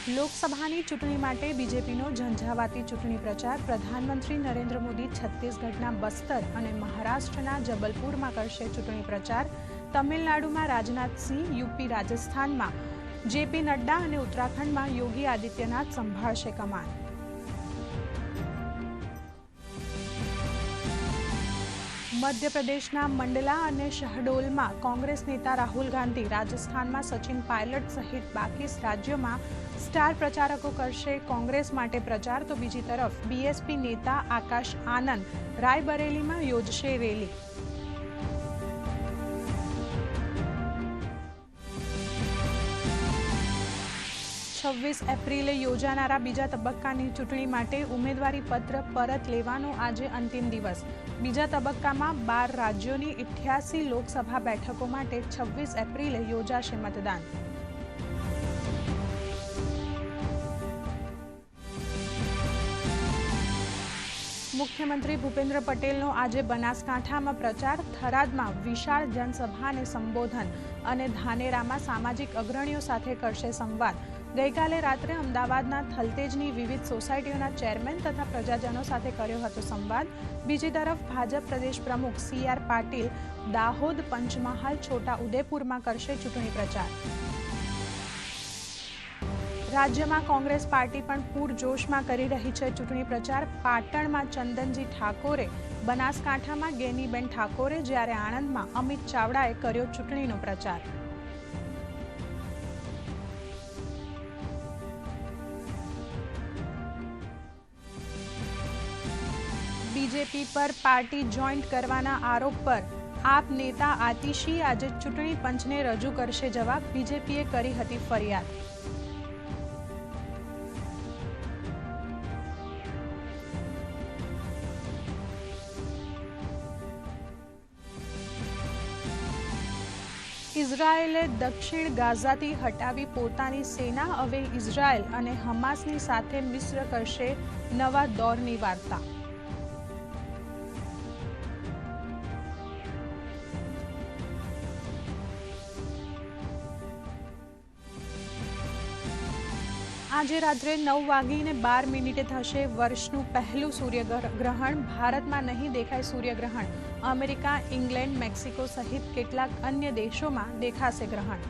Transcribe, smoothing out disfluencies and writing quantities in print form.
લોકસભાની ચૂંટણી માટે બીજેપીનો ઝંઝાવાતી ચૂંટણી પ્રચાર. પ્રધાનમંત્રી નરેન્દ્ર મોદી છત્તીસગઢના બસ્તર અને મહારાષ્ટ્રના જબલપુરમાં કરશે ચૂંટણી પ્રચાર. તમિલનાડુમાં રાજનાથસિંહ, યુપી રાજસ્થાનમાં જેપી નડ્ડા અને ઉત્તરાખંડમાં યોગી આદિત્યનાથ સંભાળશે કમાન. મધ્યપ્રદેશના મંડલા અને શહડોલમાં કોંગ્રેસ નેતા રાહુલ ગાંધી, રાજસ્થાનમાં સચિન પાયલટ સહિત બાકી રાજ્યોમાં સ્ટાર પ્રચારકો કરશે કોંગ્રેસ માટે પ્રચાર. તો બીજી તરફ બીએસપી નેતા આકાશ આનંદ રાયબરેલીમાં યોજશે રેલી. એપ્રિલે યોજાનારા બીજા તબક્કાની ચૂંટણી માટે ઉમેદવારી પત્ર પરત લેવાનો આજે અંતિમ દિવસ. બીજા તબક્કામાં 12 રાજ્યોની 88 લોકસભા બેઠકો માટે 26 એપ્રિલે યોજાશે મતદાન. મુખ્યમંત્રી ભૂપેન્દ્ર પટેલનો આજે બનાસકાંઠામાં પ્રચાર. થરાદમાં વિશાળ જનસભાને સંબોધન અને ધાનેરામાં સામાજિક અગ્રણીઓ સાથે કરશે સંવાદ. ગઈકાલે રાત્રે અમદાવાદના થલતેજની વિવિધ સોસાયટીઓના ચેરમેન તથા પ્રજાજનો સાથે કર્યો હતો સંવાદ. બીજી તરફ ભાજપ પ્રદેશ પ્રમુખ CR પાટીલ દાહોદ, પંચમહાલ, છોટા ઉદેપુરમાં કરશે ચૂંટણી પ્રચાર. રાજ્યમાં કોંગ્રેસ પાર્ટી પણ પૂરજોશમાં કરી રહી છે ચૂંટણી પ્રચાર. પાટણમાં ચંદનજી ઠાકોરે, બનાસકાંઠામાં ગેનીબેન ઠાકોરે, જ્યારે આણંદમાં અમિત ચાવડાએ કર્યો ચૂંટણીનો પ્રચાર. બીજેપી પર પાર્ટી જોઈન્ટ કરવાના આરોપ પર આપ નેતા આતિશી આજે ચૂંટણી પંચને રજૂ કરશે જવાબ. બીજેપીએ કરી હતી ફરિયાદ. ઇઝરાયેલે દક્ષિણ ગાઝાથી હટાવી પોતાની સેના. હવે ઇઝરાયેલ અને હમાસની સાથે મિસ્ર કરશે નવા દોરની વાર્તા. આજે રાત્રે 9:12 થશે વર્ષનું પહેલું સૂર્યગ્રહણ. ભારતમાં નહીં દેખાય સૂર્યગ્રહણ. અમેરિકા, ઇંગ્લેન્ડ, મેક્સિકો સહિત કેટલાક અન્ય દેશોમાં દેખાશે ગ્રહણ.